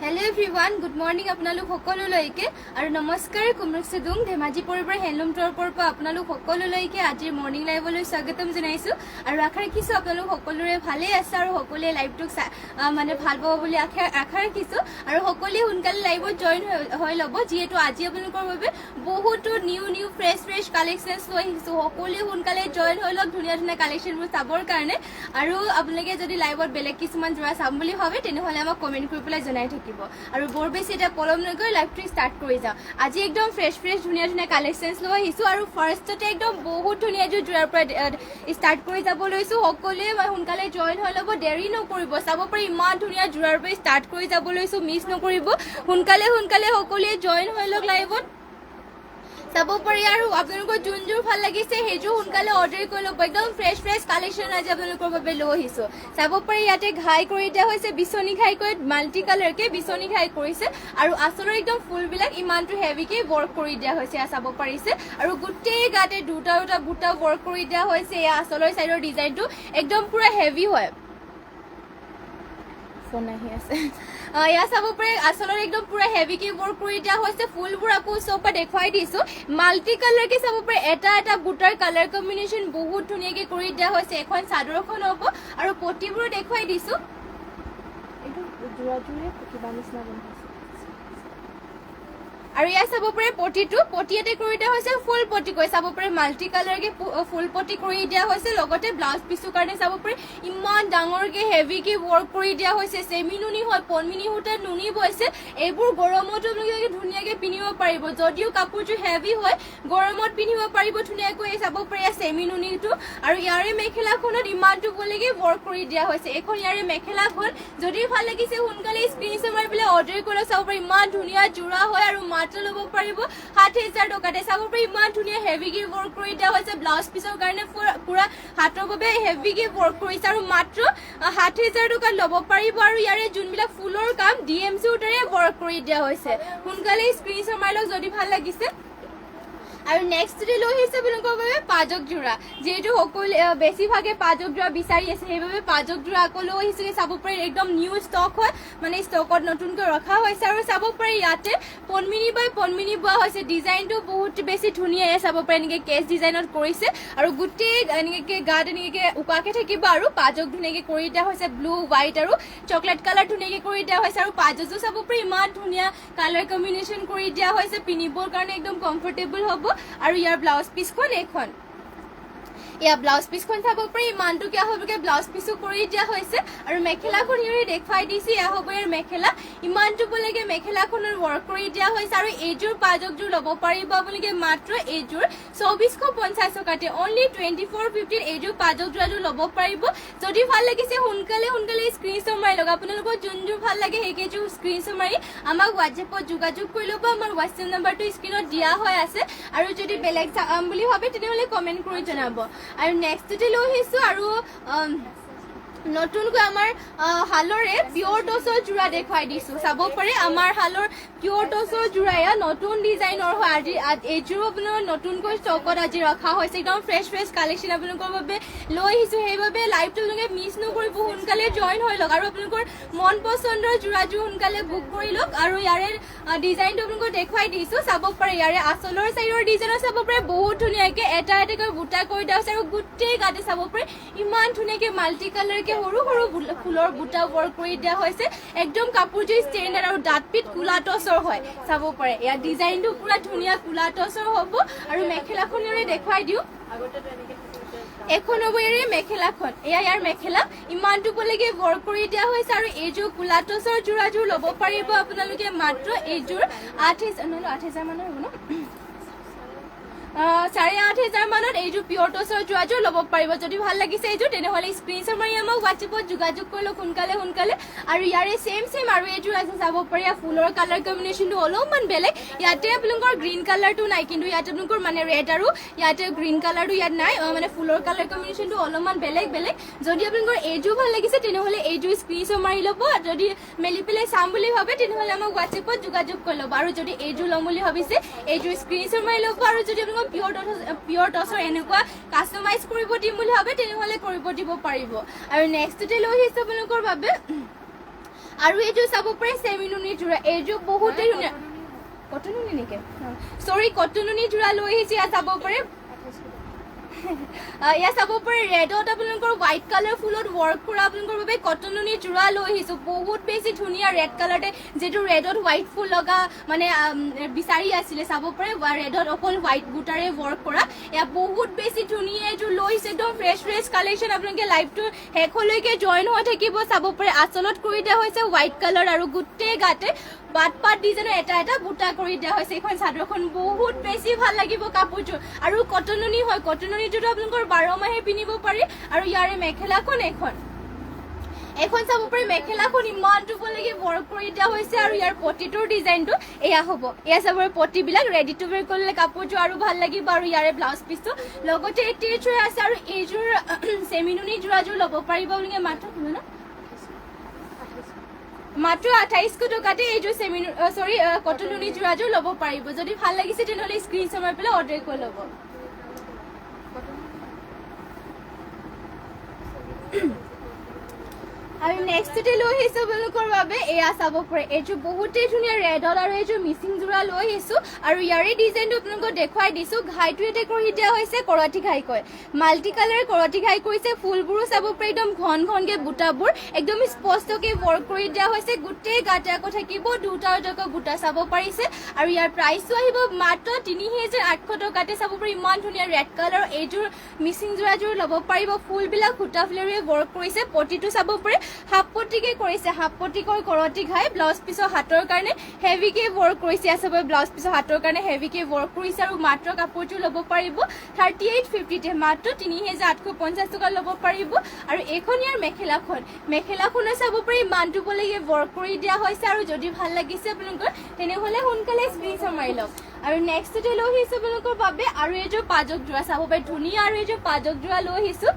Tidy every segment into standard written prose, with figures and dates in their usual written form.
Hello everyone, good morning আপোনালোক সকলোলৈকে আৰু নমস্কাৰ কুমৰক সেদুং ধেমাজি পৰিবৰ হেণ্ডলুম টৰ পৰা আপোনালোক সকলোলৈকে আজিৰ মৰ্নিং লাইভলৈ স্বাগতম জনাইছো আৰু আশা ৰাখিছো আপোনালোক সকলোৰে ভালে আছে আৰু সকলোৱে লাইভটো মানে ভাল পাব বুলি আশা ৰাখিছো আৰু সকলোৱে সোনকালে লাইভত জয়েন হৈ ল'ব যিহেতু আজি আপোনালোকৰ বাবে বহুতো নিউ ফ্ৰেছ কালেকশ্যনছ লৈ আহিছো সকলোৱে সোনকালে জয়েন হৈ লওক ধুনীয়া কালেকশ্যনবোৰ চাবৰ কাৰণে আৰু আপোনালোকে যদি লাইভত বেলেগ কিছুমান জোৰা চাম বুলি ভাবে তেনেহ'লে আমাক কমেণ্ট কৰি পেলাই জনাই থাকিব আৰু বৰ বেছি এটা পলম নকৰি লাইভটো ষ্টাৰ্ট কৰি যাওঁ আজি একদম ফ্ৰেছ ধুনীয়া কালেকশ্যনছ লৈ আহিছো আৰু ফাৰ্ষ্টতে একদম বহুত ধুনীয়া জোৰাৰ পৰা ষ্টাৰ্ট কৰি যাব লৈছো সকলোৱে সোনকালে জয়েন হৈ ল'ব দেৰি নকৰিব চাব পাৰি ইমান ধুনীয়া জোৰাৰ পৰা ষ্টাৰ্ট কৰি যাব লৈছো মিছ নকৰিব সোনকালে সকলোৱে জয়েন হৈ লওক লাইভত চাব পাৰি আৰু আপোনালোকৰ যোনযোৰ ভাল লাগিছে সেইযোৰ সোনকালে অৰ্ডাৰ কৰি ল'ব একদম ফ্ৰেছ কালেকশ্যন আজি আপোনালোকৰ বাবে লৈ আহিছো চাব পাৰি ইয়াতে ঘাই কৰি দিয়া হৈছে বিচনী ঘাই কৰি মাল্টি কালাৰকে বিচনী ঘাই কৰিছে আৰু আচলৰ একদম ফুলবিলাক ইমানটো হেভিকে ৱৰ্ক কৰি দিয়া হৈছে চাব পাৰিছে আৰু গোটেই গাতে দুটা বুটা ৱৰ্ক কৰি দিয়া হৈছে এয়া আচলৰ চাইডৰ ডিজাইনটো একদম পুৰা হেভি হয় ফোন আহি আছে ইয়া চাব পাৰি আচলৰ একদম পুৰা হেভিকে ৱৰ্ক কৰি দিয়া হৈছে ফুলবোৰ আকৌ চব দেখুৱাই দিছো মাল্টি কালাৰকে চাব পাৰি এটা বুটাৰ কালাৰ কম্বিনেশ্যন বহুত ধুনীয়াকে কৰি দিয়া হৈছে এখন চাদৰখন হ'ব আৰু পটিবোৰ দেখুৱাই দিছো এইটো জোৰা কিবা নিচিনা বনাইছে আৰু ইয়া চাব পাৰি পটিয়াতে কৰি দিয়া হৈছে ফুল পটি কৰি চাব পাৰি মাল্টি কালাৰকে ফুল পটি কৰি দিয়া হৈছে লগতে ব্লাউজ পিছৰ কাৰণে চাব পাৰি ইমান ডাঙৰকে হেভিকে ৱৰ্ক কৰি দিয়া হৈছে চেমি নুনি হয় পনমিনি সূতাৰ নুনি বৈছে এইবোৰ গৰমতো আপোনালোকে ধুনীয়াকে পিন্ধিব পাৰিব যদিও কাপোৰটো হেভি হয় গৰমত পিন্ধিব পাৰিব ধুনীয়াকৈ চাব পাৰি চেমি নুনিটো আৰু ইয়াৰে মেখেলাখনত ইমানটো বলেগে ৱৰ্ক কৰি দিয়া হৈছে এখন ইয়াৰে মেখেলাখন যদি ভাল লাগিছে সোনকালে স্ক্ৰীনশ্বট মাৰি পেলাই অৰ্ডাৰ কৰি চাব পাৰি ইমান ধুনীয়া জোৰা হয় আৰু মাত্ৰ ল'ব পাৰিব ৭০০০ টকাতে চাব পাৰি ইমান ধুনীয়া হেভিকে ৱৰ্ক কৰি দিয়া হৈছে ব্লাউজ পিছৰ কাৰণে পুৰা হাতৰ বাবে হেভিকে ৱৰ্ক কৰিছে আৰু মাত্ৰ ৬০০০০ টকাত ল'ব পাৰিব আৰু ইয়াৰে যোনবিলাক ফুলৰ কাম DMC সূতাৰে ৱৰ্ক কৰি দিয়া হৈছে সোনকালে স্ক্ৰীনশ্বট মাৰি লওক যদি ভাল লাগিছে আৰু নেক্সট লৈ আহিছে আপোনালোকৰ বাবে পাজক জোৰা যিহেতু সকলো বেছিভাগে পাজক জোৰা বিচাৰি আছে সেইবাবে পাজক জোৰা আকৌ লৈ আহিছে চাব পাৰি একদম নিউ ষ্টক হয় মানে ষ্টকত নতুনকৈ ৰখা হৈছে আৰু চাব পাৰি ইয়াতে পনমিনি বাই পনমিনি বোৱা হৈছে ডিজাইনটো বহুত বেছি ধুনীয়া চাব পাৰি এনেকৈ কেছ ডিজাইনত কৰিছে আৰু গোটেই এনেকৈ গাত এনেকৈ উকাকৈ থাকিব আৰু পাজক ধুনীয়াকৈ কৰি দিয়া হৈছে ব্লু হোৱাইট আৰু চকলেট কালাৰ ধুনীয়াকৈ কৰি দিয়া হৈছে আৰু পাজকযোৰ চাব পাৰি ইমান ধুনীয়া কালাৰ কম্বিনেশ্যন কৰি দিয়া হৈছে পিন্ধিবৰ কাৰণে একদম কমফৰ্টেবল হ'ব আৰু ইয়াৰ ব্লাউজ পিছখন এইখন ইয়া ব্লাউজ পিছখন চাব পাৰি ইমানটো কিয় হ'বকে ব্লাউজ পিছো কৰি দিয়া হৈছে আৰু মেখেলাখন ইয়াৰে দেখুৱাই দিছে এয়া হ'ব ইয়াৰ মেখেলা ইমানটো বলেগে মেখেলাখনৰ ৱৰ্ক কৰি দিয়া হৈছে আৰু এইযোৰ পাজকযোৰ ল'ব পাৰিব আপোনালোকে মাত্ৰ এইযোৰ ২৪৫০ টকাতে অনলি 2450 এইযোৰ পাজকযোৰটো ল'ব পাৰিব যদি ভাল লাগিছে সোনকালে স্ক্ৰীনশ্বট মাৰি লওক আপোনালোকৰ যোনযোৰ ভাল লাগে সেইকেইযোৰ স্ক্ৰীনশ্বট মাৰি আমাক হোৱাটছএপত যোগাযোগ কৰি ল'ব আমাৰ হোৱাটছএপ নাম্বাৰটো স্ক্ৰীনত দিয়া হৈ আছে আৰু যদি বেলেগ চাম বুলি ভাবে তেনেহ'লে কমেণ্ট কৰি জনাব আৰু নেক্সটতে লৈ আহিছো আৰু নতুনকৈ আমাৰ হালৰে পিয়ৰ টচৰ জোৰা দেখুৱাই দিছো চাব পাৰি আমাৰ হালৰ পিয়ৰ টচৰ জোৰা এয়া নতুন ডিজাইনৰ হয় আজি এইযোৰ আপোনাৰ নতুনকৈ ষ্টকত আজি ৰখা হৈছে একদম ফ্ৰেছ কালেকশ্যন আপোনালোকৰ বাবে লৈ আহিছো সেইবাবে লাইভটো আপোনালোকে মিছ নকৰিব সোনকালে জইন হৈ লওক আৰু আপোনালোকৰ মন পচন্দৰ জোৰাযোৰ সোনকালে বুক কৰি লওক আৰু ইয়াৰে ডিজাইনটো আপোনালোকক দেখুৱাই দিছো চাব পাৰি ইয়াৰে আচলৰ চাইডৰ ডিজাইনৰ চাব পাৰি বহুত ধুনীয়াকৈ এটাকৈ বুটা কৰি দিয়া হৈছে আৰু গোটেই গাতে চাব পাৰি ইমান ধুনীয়াকৈ মাল্টি কালাৰ সৰু ফুলৰ বুটা ৱৰ্ক কৰি দিয়া হৈছে একদম কাপোৰযোৰ ষ্টেণ্ডাৰ্ড আৰু দাঁতপিঠ কোলা টচৰ হয় চাব পাৰে ইয়াৰ ডিজাইনটো পুৰা ধুনীয়া কোলা টচৰ হ'ব আৰু মেখেলাখন দেখুৱাই দিওঁ এখন হ'ব ইয়াৰে মেখেলাখন এয়া ইয়াৰ মেখেলা ইমানটো বলেগে ৱৰ্ক কৰি দিয়া হৈছে আৰু এইযোৰ কোলা টচৰ জোৰাযোৰ ল'ব পাৰিব আপোনালোকে মাত্ৰ এইযোৰ ৮০০০ মানৰ হ'ব ন ৮৫০০ মানত এইযোৰ পিয়ৰ টচৰ জোৰাযোৰ ল'ব পাৰিব যদি ভাল লাগিছে এইযোৰ তেনেহ'লে স্ক্ৰীনশ্বট মাৰি আমাক হোৱাটছএপত যোগাযোগ কৰি লওক সোনকালে আৰু ইয়াৰে ছেম আৰু এইযোৰ আছে চাব পাৰি ফুলৰ কালাৰ কম্বিনেশ্যনটো অলপমান বেলেগ ইয়াতে আপোনালোকৰ গ্ৰীণ কালাৰটো নাই কিন্তু ইয়াতে আপোনালোকৰ মানে ৰেড আৰু ইয়াতে গ্ৰীণ কালাৰটো ইয়াত নাই মানে ফুলৰ কালাৰ কম্বিনেশ্যনটো অলপমান বেলেগ যদি আপোনালোকৰ এইযোৰ ভাল লাগিছে তেনেহ'লে এইযোৰ স্ক্ৰীনশ্বট মাৰি ল'ব যদি মেলি পেলাই চাম বুলি ভাবে তেনেহ'লে আমাক হোৱাটছএপত যোগাযোগ কৰি ল'ব আৰু যদি এইযোৰ ল'ম বুলি ভাবিছে এইযোৰ স্ক্ৰীনশ্বট মাৰি ল'ব আৰু যদি আপোনালোকৰ পিয়ৰ টচৰ এনেকুৱা কাষ্টমাইজ কৰিব দিম বুলি ভাবে তেনেহ'লে কৰিব দিব পাৰিব আৰু নেক্সটতে লৈ আহিছো আপোনালোকৰ বাবে আৰু এইযোৰ চাব পাৰে চেমি নুনি যোৰা এইযোৰ বহুতেই ধুনীয়া কটন নুনি নেকি সৰি কটন নুনি যোৰা লৈ আহিছে ইয়াত চাব পাৰে ইয়াত চাব পাৰে ৰেডত আপোনালোকৰ হোৱাইট কালাৰ ফুলত ৱৰ্ক কৰা আপোনালোকৰ বাবে কটন নুনি যোৰা লৈ আহিছোঁ বহুত বেছি ধুনীয়া ৰেড কালাৰতে যিটো ৰেডত হোৱাইট ফুল লগা মানে বিচাৰি আছিলে চাব পাৰে ৰেডত অকল হোৱাইট বুটাৰে ৱৰ্ক কৰা এয়া বহুত বেছি ধুনীয়া এইযোৰ লৈ আহিছে একদম ফ্ৰেছ কালেকশ্যন আপোনালোকে লাইভটো শেষলৈকে জইন হৈ থাকিব চাব পাৰে আচলত কৰি দিয়া হৈছে হোৱাইট কালাৰ আৰু গোটেই গাতে পাত ডিজাইনৰ এটা বুটা কৰি দিয়া হৈছে এইখন চাদৰখন বহুত বেছি ভাল লাগিব কাপোৰযোৰ আৰু কটন নুনি হয় কটন নুনিটোতো আপোনালোকৰ 12 মাহে পিন্ধিব পাৰি আৰু ইয়াৰে মেখেলাখন এখন চাব পাৰি মেখেলাখন ইমান ধুনীয়াকৈ ৱৰ্ক কৰি দিয়া হৈছে আৰু ইয়াৰ পটিটোৰ ডিজাইনটো এয়া হ'ব এয়া চাব পটিবিলাক ৰেডি টু ৱেৰ কৰিলে কাপোৰযোৰ আৰু ভাল লাগিব আৰু ইয়াৰে ব্লাউজ পিচটো লগতে এটিচ হৈ আছে আৰু এইযোৰ চেমি নুনি যোৰাযোৰ ল'ব পাৰিব আপোনালোকে মাত্ৰ কিমান মাত্ৰ 2800 টকাতে এইযোৰ কটন নুনি যোৰাযোৰ ল'ব পাৰিব যদি ভাল লাগিছে তেনেহ'লে স্ক্ৰীনশ্বট মাৰি পেলাই অৰ্ডাৰ কৰি ল'ব আৰু নেক্সটতে লৈ আহিছোঁ আপোনালোকৰ বাবে এয়া চাব পাৰে এইযোৰ বহুতেই ধুনীয়া ৰেডত আৰু এইযোৰ মিচিং যোৰা লৈ আহিছোঁ আৰু ইয়াৰে ডিজাইনটো আপোনালোকক দেখুৱাই দিছোঁ ঘাইটো ইয়াতে কৰি দিয়া হৈছে কৰতি ঘাইকৈ মাল্টি কালাৰ কৰতি ঘাই কৰিছে ফুলবোৰো চাব পাৰে একদম ঘনকৈ বুটাবোৰ একদম স্পষ্টকৈ ৱৰ্ক কৰি দিয়া হৈছে গোটেই গাতে আকৌ থাকিব দুটা বুটা চাব পাৰিছে আৰু ইয়াৰ প্ৰাইচটো আহিব মাত্ৰ 3800 টকাতে চাব পাৰে ইমান ধুনীয়া ৰেড কালাৰ এইযোৰ মিচিং যোৰাযোৰ ল'ব পাৰিব ফুলবিলাক সূতা ফুলেৰে ৱৰ্ক কৰিছে পটিটো চাব পাৰে হাফ পটিকে কৰিছে হাফ পটিকৈ কৰতি ঘাই ব্লাউজ পিছৰ হাতৰ কাৰণে হেভিকে ৱৰ্ক কৰিছে আছাবে ব্লাউজ পিছৰ হাতৰ কাৰণে হেভিকে ৱৰ্ক কৰিছে আৰু মাত্ৰ কাপোৰটো ল'ব পাৰিব 3850 তে মাত্ৰ 3850 টকা ল'ব পাৰিব আৰু এইখন ইয়াৰ মেখেলাখনে চাব পাৰি ইমানটো বলৈকে ৱৰ্ক কৰি দিয়া হৈছে আৰু যদি ভাল লাগিছে আপোনালোকৰ তেনেহ'লে সোনকালে স্ক্ৰীনশ্বট মাৰি লওক আৰু নেক্সটতে লৈ আহিছোঁ আপোনালোকৰ বাবে আৰু এইযোৰ পাজক যোৰা চাব পাৰি ধুনীয়া আৰু এইযোৰ পাজক যোৰা লৈ আহিছোঁ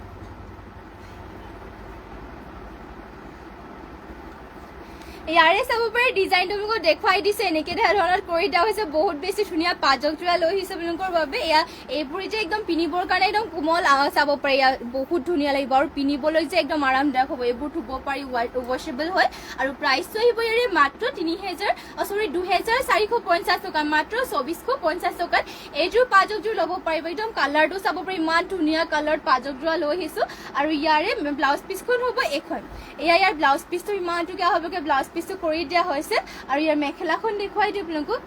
ইয়াৰে চাব পাৰে ডিজাইনটো আপোনালোকক দেখুৱাই দিছে এনেকৈ ধৰণৰ কৰি দিয়া হৈছে বহুত বেছি ধুনীয়া পাজক যোৰা লৈ আহিছে আপোনালোকৰ বাবে এয়া এইবোৰ যে একদম পিন্ধিবৰ কাৰণে একদম কোমল চাব পাৰে ইয়াৰ বহুত ধুনীয়া লাগিব আৰু পিন্ধিবলৈ যে একদম আৰামদায়ক হ'ব এইবোৰ ধুব পাৰি ৱাশ্বেবল হয় আৰু প্ৰাইচটো আহিব ইয়াৰে মাত্ৰ 2450 টকা মাত্ৰ 2450 টকাত এইযোৰ পাজকযোৰ ল'ব পাৰিব একদম কালাৰটো চাব পাৰি ইমান ধুনীয়া কালাৰ পাজক যোৰা লৈ আহিছোঁ আৰু ইয়াৰে ব্লাউজ পিচখন হ'ব এইখন এয়া ইয়াৰ ব্লাউজ পিচটো ইমান ধুনীয়া হ'বগৈ ব্লাউজ পিচটো কৰি দিয়া হৈছে আৰু ইয়াৰ মেখেলাখন দেখুৱাই দিওঁ আপোনালোকক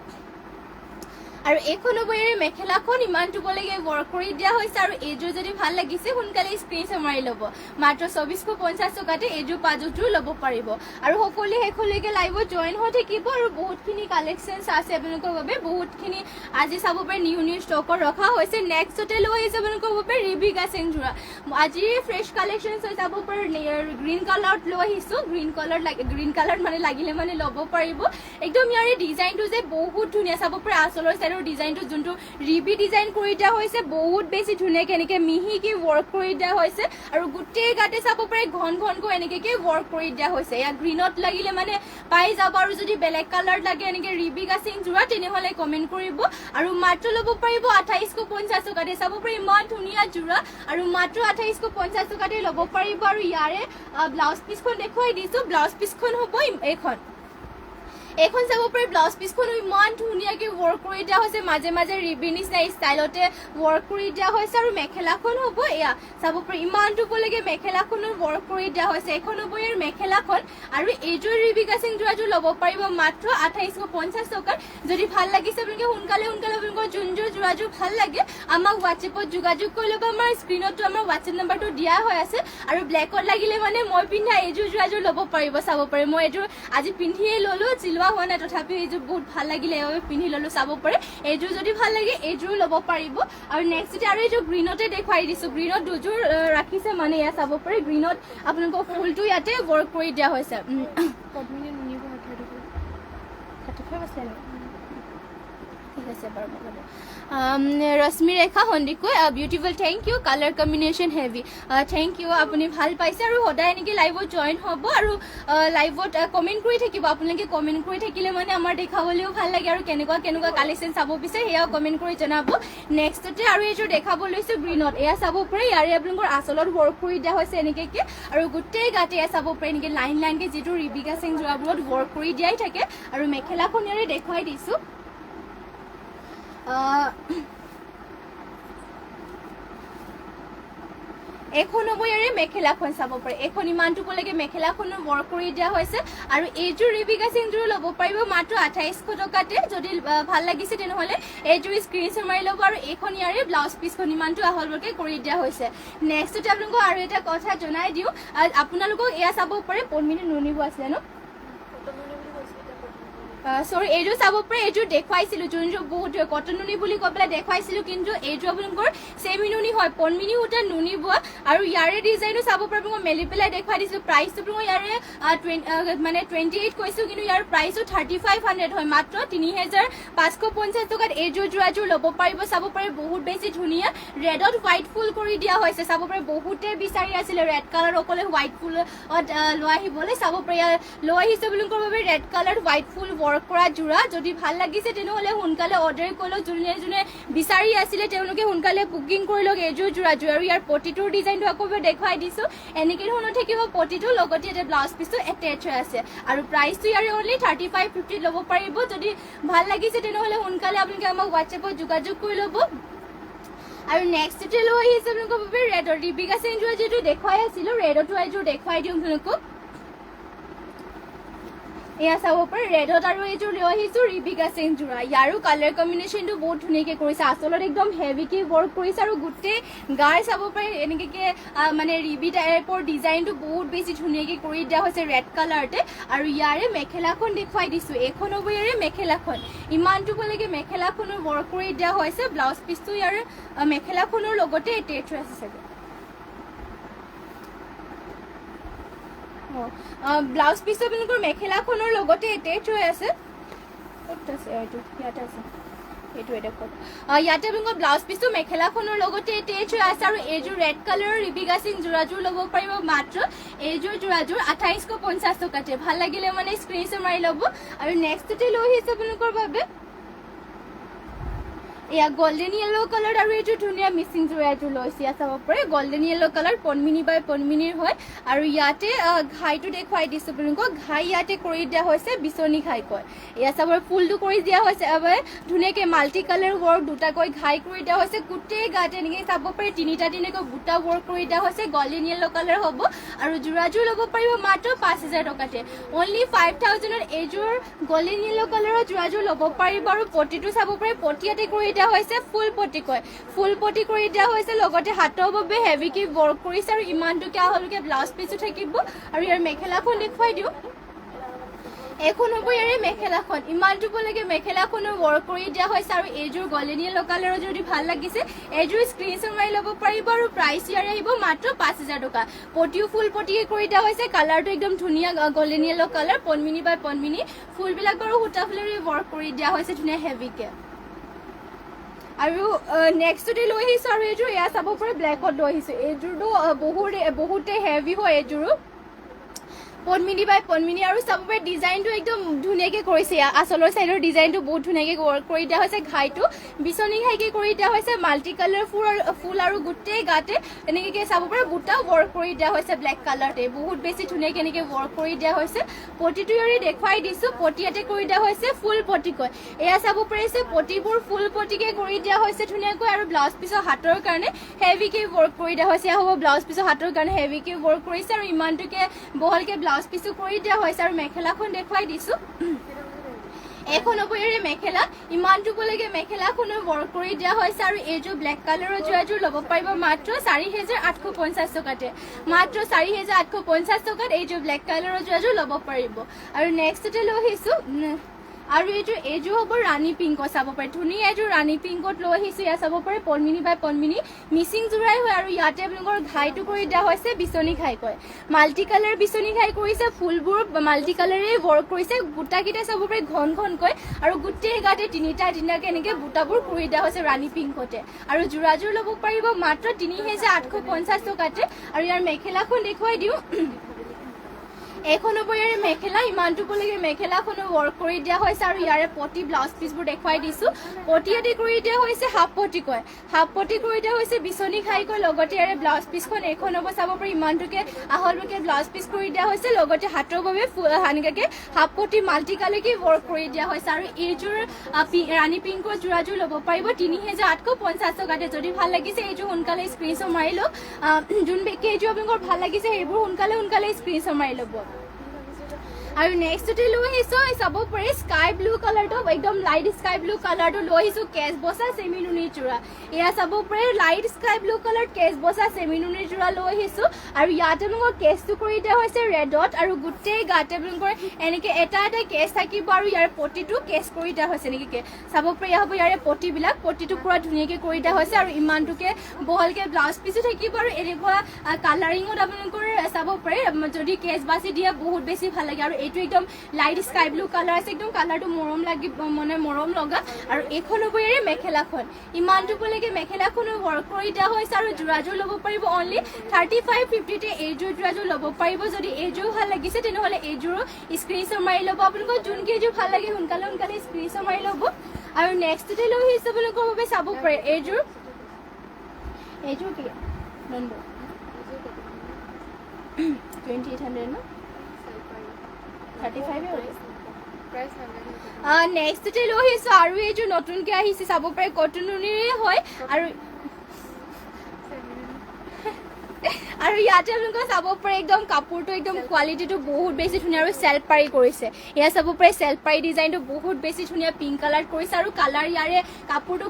আৰু এইখন হ'ব ইয়াৰ মেখেলাখন ইমান ধুনীয়াকৈ ৱৰ্ক কৰি দিয়া হৈছে আৰু এইযোৰ যদি ভাল লাগিছে সোনকালে স্ক্ৰীনশ্বট মাৰি ল'ব মাত্ৰ 2450 টকাতে এইযোৰ পাজকযোৰ ল'ব পাৰিব আৰু সকলোৱে শেষলৈকে লাইভত জইন হৈ থাকিব আৰু বহুতখিনি কালেকশ্যনছ আছে আপোনালোকৰ বাবে বহুতখিনি আজি চাব পাৰে নিউ ষ্টকত ৰখা হৈছে নেক্সটতে লৈ আহিছে আপোনালোকৰ বাবে ৰিবিকা চেংজোৰা আজিৰ ফ্ৰেছ কালেকশ্যনছ হৈ যাব পাৰে গ্ৰীণ কালাৰত লৈ আহিছোঁ গ্ৰীণ কালাৰত মানে লাগিলে মানে ল'ব পাৰিব একদম ইয়াৰে ডিজাইনটো যে বহুত ধুনীয়া চাব পাৰে আচলৰ চাইডৰ ডিজাইনটো যোনটো ৰিবি ডিজাইন কৰি দিয়া হৈছে বহুত বেছি ধুনীয়াকৈ এনেকৈ মিহিকৈ ৱৰ্ক কৰি দিয়া হৈছে আৰু গোটেই গাতে চাব পাৰে ঘনকৈ এনেকৈ ৱৰ্ক কৰি দিয়া হৈছে ইয়াত গ্ৰীণত লাগিলে মানে পাই যাব আৰু যদি বেলেগ কালাৰত লাগে এনেকৈ ৰিবিকা চেংজোৰা তেনেহ'লে কমেণ্ট কৰিব আৰু মাত্ৰ ল'ব পাৰিব 2850 টকাতে চাব পাৰে ইমান ধুনীয়া যোৰা আৰু মাত্ৰ 2850 টকাতে ল'ব পাৰিব আৰু ইয়াৰে ব্লাউজ পিচখন দেখুৱাই দিছোঁ ব্লাউজ পিচখন হ'ব এইখন চাব পাৰে ব্লাউজ পিচখনো ইমান ধুনীয়াকৈ ৱৰ্ক কৰি দিয়া হৈছে মাজে ৰিবি নিচিনা ষ্টাইলতে ৱৰ্ক কৰি দিয়া হৈছে আৰু মেখেলাখন হ'ব এয়া চাব পাৰে ইমান ধুনীয়াকৈ মেখেলাখনো ৱৰ্ক কৰি দিয়া হৈছে এইখন হ'ব ইয়াৰ মেখেলাখন আৰু এইযোৰ ৰিবিকা চেংজোৰাযোৰ ল'ব পাৰিব মাত্ৰ 2850 টকাত যদি ভাল লাগিছে আপোনালোকে সোনকালে আপোনালোকৰ যোনযোৰ যোৰাযোৰ ভাল লাগে আমাক হোৱাটছএপত যোগাযোগ কৰি ল'ব আমাৰ স্ক্ৰীণতো আমাৰ হোৱাটছএপ নাম্বাৰটো দিয়া হৈ আছে আৰু ব্লেকত লাগিলে মানে মই পিন্ধা এইযোৰ যোৰাযোৰ ল'ব পাৰিব চাব পাৰে মই এইযোৰ আজি পিন্ধিয়ে ল'লোঁ চিলোৱা হোৱা নাই তথাপিও এইযোৰ বহুত ভাল লাগিলে এইবাবে পিন্ধি ল'লোঁ চাব পাৰে এইযোৰ যদি ভাল লাগে এইযোৰ ল'ব পাৰিব আৰু নেক্সটতে আৰু এইযোৰ গ্ৰীণতে দেখুৱাই দিছোঁ গ্ৰীণত দুযোৰ ৰাখিছে মানে এয়া চাব পাৰে গ্ৰীণত আপোনালোকৰ ফুলটো ইয়াতে ৱৰ্ক কৰি দিয়া হৈছে ঠিক আছে বাৰু Rashmi Rekha Sandikoi beautiful thank you colour combination heavy thank you আপুনি ভাল পাইছে আৰু সদায় এনেকৈ লাইভত জইন হ'ব আৰু লাইভত কমেণ্ট কৰি থাকিব আপোনালোকে কমেণ্ট কৰি থাকিলে মানে আমাৰ দেখাবলৈও ভাল লাগে আৰু কেনেকুৱা কালেকশ্যন চাব বিচাৰে সেয়াও কমেণ্ট কৰি জনাব নেক্সটতে আৰু এইযোৰ দেখাব লৈছোঁ গ্ৰীণত এয়া চাব পাৰে ইয়াৰে আপোনালোকৰ আচলত ৱৰ্ক কৰি দিয়া হৈছে এনেকৈ আৰু গোটেই গাতে এয়া চাব পাৰে এনেকৈ লাইনকৈ যিটো ৰিবিকা সিং যোৰাবোৰত ৱৰ্ক কৰি দিয়াই থাকে আৰু মেখেলাখন ইয়াৰে দেখুৱাই দিছোঁ এখন হ'ব ইয়াৰে মেখেলাখন চাব পাৰে এখন ইমানটোলৈকে মেখেলাখনৰ ৱৰ্ক কৰি দিয়া হৈছে আৰু এইযোৰ ৰিবিকা সিংযোৰ ল'ব পাৰিব মাত্ৰ 2800 টকাতে যদি ভাল লাগিছে তেনেহ'লে এইযোৰ স্ক্ৰীনশ্বট মাৰি ল'ব আৰু এইখন ইয়াৰে ব্লাউজ পিচখন ইমানটো আহলকৈ কৰি দিয়া হৈছে নেক্সটতে আপোনালোকক আৰু এটা কথা জনাই দিওঁ আপোনালোকক এয়া চাব পাৰে পদ্মিনী নুনিব আছিলে ন সৰি এইযোৰ চাব পাৰে এইযোৰ দেখুৱাইছিলোঁ যোনযোৰ বহুত কটন নুনি বুলি কৈ পেলাই দেখুৱাইছিলোঁ কিন্তু এইযোৰ আপোনালোকৰ চেমি নুনি হয় পদ্মিনী সূতাৰ নুনি বোৱা আৰু ইয়াৰে ডিজাইনো চাব পাৰে আপোনালোকক মেলি পেলাই দেখুৱাই দিছোঁ প্ৰাইচটো আপোনালোকৰ ইয়াৰে মানে 28 কৈছোঁ কিন্তু ইয়াৰ প্ৰাইচো 3500 হয় মাত্ৰ 3550 টকাত এইযোৰ যোৰাযোৰ ল'ব পাৰিব চাব পাৰে বহুত বেছি ধুনীয়া ৰেডত হোৱাইট ফুল কৰি দিয়া হৈছে চাব পাৰে বহুতে বিচাৰি আছিলে ৰেড কালাৰ অকলে হোৱাইট ফুলত লৈ আহিবলৈ চাব পাৰে লৈ আহিছে আপোনালোকৰ বাবে ৰেড কালাৰ হোৱাইট ফুল ৱৰ্ক কৰা যোৰা যদি ভাল লাগিছে তেনেহ'লে সোনকালে অৰ্ডাৰ কৰি লওক যোনে বিচাৰি আছিলে তেওঁলোকে সোনকালে বুকিং কৰি লওক এইযোৰ যোৰাযোৰ আৰু ইয়াৰ পটিটোৰ ডিজাইনটো আকৌ দেখুৱাই দিছোঁ এনেকৈ ধৰণৰ থাকিব পটিটো লগতে এটা ব্লাউজ পিচটো এটেচ হৈ আছে আৰু প্ৰাইচটো ইয়াৰে অনলি 3550 ল'ব পাৰিব যদি ভাল লাগিছে তেনেহ'লে সোনকালে আপোনালোকে আমাক হোৱাটছএপত যোগাযোগ কৰি ল'ব আৰু নেক্সটতে লৈ আহিছে আপোনালোকৰ বাবে ৰেডৰ ৰিবিকা সিং যোৰা যিটো দেখুৱাই আছিলোঁ ৰেডতো এযোৰ দেখুৱাই দিওঁ আপোনালোকক এয়া চাব পাৰে ৰেডত আৰু এইযোৰ লৈ আহিছোঁ ৰিবিকা সিং যোৰা ইয়াৰো কালাৰ কম্বিনেশ্যনটো বহুত ধুনীয়াকৈ কৰিছে আচলত একদম হেভিকৈ ৱৰ্ক কৰিছে আৰু গোটেই গাৰ চাব পাৰে এনেকৈ মানে ৰিবি টাইপৰ ডিজাইনটো বহুত বেছি ধুনীয়াকৈ কৰি দিয়া হৈছে ৰেড কালাৰতে আৰু ইয়াৰে মেখেলাখন দেখুৱাই দিছোঁ এইখন হ'ব ইয়াৰে মেখেলাখন ইমানটোলৈকে মেখেলাখনৰ ৱৰ্ক কৰি দিয়া হৈছে ব্লাউজ পিচটো ইয়াৰে মেখেলাখনৰ লগতে এটেচ হৈ আছে চাগে ব্লাউজ পিচটো আপোনালোকৰ মেখেলাখনৰ লগতে এটেচ হৈ আছে ক'ত আছে এইটো ইয়াতে আছে এইটো দেখুৱাওক ইয়াতে আপোনালোকৰ ব্লাউজ পিচটো মেখেলাখনৰ লগতে এটেচ হৈ আছে আৰু এইযোৰ ৰেড কালাৰৰ ৰিবিকা সিং যোৰাযোৰ ল'ব পাৰিব মাত্ৰ এইযোৰ যোৰাযোৰ 2850 টকাতে ভাল লাগিলে মানে স্ক্ৰীনশ্বট মাৰি ল'ব আৰু নেক্সটতে লৈ আহিছে আপোনালোকৰ বাবে এয়া গোল্ডেন য়েলো কালাৰ আৰু এইটো ধুনীয়া মিচিং যোৰা এযোৰ লৈছে ইয়াত চাব পাৰে গোল্ডেন য়েলো কালাৰ পদ্মিনী বাই পদ্মিনীৰ হয় আৰু ইয়াতে ঘাইটো দেখুৱাই দিছোঁ আপোনালোকক ঘাই ইয়াতে কৰি দিয়া হৈছে বিচনী ঘাই কয় ইয়াত চাব ফুলটো কৰি দিয়া হৈছে ধুনীয়াকৈ মাল্টি কালাৰ ৱৰ্ক দুটাকৈ ঘাই কৰি দিয়া হৈছে গোটেই গাতে এনেকৈ চাব পাৰে তিনিটা বুটা ৱৰ্ক কৰি দিয়া হৈছে গোল্ডেন য়েলো কালাৰ হ'ব আৰু যোৰাযোৰ ল'ব পাৰিব মাত্ৰ 5000 টকাতে অনলি 5000ত এইযোৰ গোল্ডেন য়েলো কালাৰৰ যোৰাযোৰ ল'ব পাৰিব আৰু পটিটো চাব পাৰে পটি ইয়াতে কৰি দিয়া হৈছে ফুল পটি কয় ফুল পটি কৰি দিয়া হৈছে লগতে হাতৰ বাবে হেভিকৈ ৱৰ্ক কৰিছে আৰু ইমানটোকে আহলকৈ ব্লাউজ পিচো থাকিব আৰু ইয়াৰ মেখেলাখন দেখুৱাই দিওঁ এখন হ'ব ইয়াৰে মেখেলাখন ইমানটোলৈকে মেখেলাখনো ৱৰ্ক কৰি দিয়া হৈছে আৰু এইযোৰ গোল্ডেন য়েলো কালাৰৰ যদি ভাল লাগিছে এইযোৰ স্ক্ৰীনশ্বট মাৰি ল'ব পাৰিব আৰু প্ৰাইচ ইয়াৰে আহিব মাত্ৰ 5000 টকা পটিও ফুল পটিকে কৰি দিয়া হৈছে কালাৰটো একদম ধুনীয়া গোল্ডেন য়েলো কালাৰ পদ্মিনী বাই পদ্মিনী ফুলবিলাক বাৰু সূতা ফুলেৰে ৱৰ্ক কৰি দিয়া হৈছে ধুনীয়া হেভিকৈ আৰু নেক্সটতে লৈ আহিছোঁ আৰু এইযোৰ এয়া চাব পাৰে ব্লেকত লৈ আহিছোঁ এইযোৰটো বহুতে হেভি হয় এইযোৰো পদ্মিনী বাই পদ্মিনী আৰু চাব পাৰে ডিজাইনটো একদম ধুনীয়াকৈ কৰিছে আচলৰ চাইডৰ ডিজাইনটো বহুত ধুনীয়াকৈ ৱৰ্ক কৰি দিয়া হৈছে ঘাইটো বিচনী ঘাইকৈ কৰি দিয়া হৈছে মাল্টি কালাৰ ফুল আৰু গোটেই গাতে এনেকৈ চাব পাৰে বুটা ৱৰ্ক কৰি দিয়া হৈছে ব্লেক কালাৰতে বহুত বেছি ধুনীয়াকৈ এনেকৈ ৱৰ্ক কৰি দিয়া হৈছে পটিটো ইয়াৰে দেখুৱাই দিছোঁ পটি ইয়াতে কৰি দিয়া হৈছে ফুল পটিকৈ এয়া চাব পাৰিছে পটিবোৰ ফুল পটিকৈ কৰি দিয়া হৈছে ধুনীয়াকৈ আৰু ব্লাউজ পিচৰ হাতৰ কাৰণে হেভিকৈ ৱৰ্ক কৰি দিয়া হৈছে এয়া হ'ব ব্লাউজ পিচৰ হাতৰ কাৰণে হেভিকৈ ৱৰ্ক কৰিছে আৰু ইমানটোকে বহলকৈ ব্লাউজ পিচো কৰি দিয়া হৈছে আৰু মেখেলাখন দেখুৱাই দিছোঁ এখন হ'ব ইয়াৰে মেখেলা ইমানটোলৈকে মেখেলাখনৰ ৱৰ্ক কৰি দিয়া হৈছে আৰু এইযোৰ ব্লেক কালাৰৰ যোৰাযোৰ ল'ব পাৰিব মাত্ৰ 4850 টকাতে মাত্ৰ 4850 টকাত এইযোৰ ব্লেক কালাৰৰ যোৰাযোৰ ল'ব পাৰিব আৰু নেক্সটতে লৈ আহিছোঁ আৰু এইযোৰ হ'ব ৰাণী পিংকত চাব পাৰে ধুনীয়া এইযোৰ ৰাণী পিংকত লৈ আহিছোঁ ইয়াত চাব পাৰে পদ্মিনী বাই পদ্মিনী মিচিং জোৰাই হয় আৰু ইয়াতে আপোনালোকৰ ঘাইটো কৰি দিয়া হৈছে বিচনী ঘাই কয় মাল্টি কালাৰ বিচনী ঘাই কৰিছে ফুলবোৰ মাল্টি কালাৰে ৱৰ্ক কৰিছে বুটাকেইটা চাব পাৰে ঘন ঘনকৈ আৰু গোটেই গাতে তিনিটাকে এনেকৈ বুটাবোৰ কৰি দিয়া হৈছে ৰাণী পিংকতে আৰু যোৰাযোৰ ল'ব পাৰিব মাত্ৰ ৩,৮৫০ টকাতে আৰু ইয়াৰ মেখেলাখন দেখুৱাই দিওঁ এখন হ'ব ইয়াৰে মেখেলা ইমানটোলৈকে মেখেলাখনো ৱৰ্ক কৰি দিয়া হৈছে আৰু ইয়াৰে পটি ব্লাউজ পিচবোৰ দেখুৱাই দিছোঁ পটিয়াতে কৰি দিয়া হৈছে হাফ পটি কয় হাফ পটি কৰি দিয়া হৈছে বিচনী ঘাইকৈ লগতে ইয়াৰে ব্লাউজ পিচখন এখন হ'ব চাব পাৰি ইমানটোকে আহলটোকে ব্লাউজ পিচ কৰি দিয়া হৈছে লগতে হাতৰ বাবে সেনেকুৱাকৈ হাফ পটি মাল্টি কালাৰকে ৱৰ্ক কৰি দিয়া হৈছে আৰু এইযোৰ ৰাণী পিংকৰ যোৰাযোৰ ল'ব পাৰিব ৩,৮৫০ টকাতে যদি ভাল লাগিছে এইযোৰ সোনকালে স্ক্ৰীনশ্বট মাৰি লওক যোন কেইযোৰ আপোনালোকৰ ভাল লাগিছে সেইবোৰ সোনকালে স্ক্ৰীনশ্বট মাৰি ল'ব আৰু নেক্সটতে লৈ আহিছোঁ চাব পাৰি স্কাই ব্লু কালাৰটো একদম লাইট স্কাই ব্লু কালাৰটো লৈ আহিছোঁ কেচ বচা চেমি নুনিৰ যোৰা এয়া চাব পাৰি লাইট স্কাই ব্লু কালাৰ কেচ বচা চেমি নুনিৰ যোৰা লৈ আহিছোঁ আৰু ইয়াতে আপোনালোকৰ কেচটো কৰি দিয়া হৈছে ৰেডত আৰু গোটেই গাতে আপোনালোকৰ এনেকৈ এটা কেচ থাকিব আৰু ইয়াৰ পটিটো কেচ কৰি দিয়া হৈছে এনেকৈ চাব পাৰি হ'ব ইয়াৰে পটিবিলাক পটিটো পূৰা ধুনীয়াকৈ কৰি দিয়া হৈছে আৰু ইমানটোকে বহলকৈ ব্লাউজ পিচো থাকিব আৰু এনেকুৱা কালাৰিঙত আপোনালোকৰ চাব পাৰি যদি কেচ বাছি দিয়ে বহুত বেছি ভাল লাগে আৰু এইটো একদম লাইট স্কাই ব্লু কালাৰ আছে একদম কালাৰটো মৰম লাগিব মানে মৰম লগা আৰু এইখন হ'ব ইয়াৰে মেখেলাখন ইমানটোলৈকে মেখেলাখনো ৱৰ্ক কৰি দিয়া হৈছে আৰু যোৰাযোৰ ল'ব পাৰিব অনলি 3550তে এইযোৰ যোৰাযোৰ ল'ব পাৰিব যদি এইযোৰ ভাল লাগিছে তেনেহ'লে এইযোৰো স্ক্ৰীনশ্বট মাৰি ল'ব আপোনালোকৰ যোন কেইযোৰ ভাল লাগে সোনকালে স্ক্ৰীনশ্বট মাৰি ল'ব আৰু নেক্সটতে লৈ আহিছোঁ আপোনালোকৰ বাবে চাব পাৰে এইযোৰ কি 2800 ন 35 নেক্সটতে লৈ আহিছোঁ আৰু এইযোৰ নতুনকৈ আহিছে চাব পাৰে কটন নুনিৰে হয় আৰু ইয়াতে আপোনালোকে চাব পাৰে একদম কাপোৰটো একদম কোৱালিটিটো বহুত বেছি ধুনীয়া আৰু চেল্ফ পাৰি কৰিছে এয়া চাব পাৰে চেল্ফ পাৰি ডিজাইনটো বহুত বেছি ধুনীয়া পিংক কালাৰ কৰিছে আৰু কালাৰ ইয়াৰে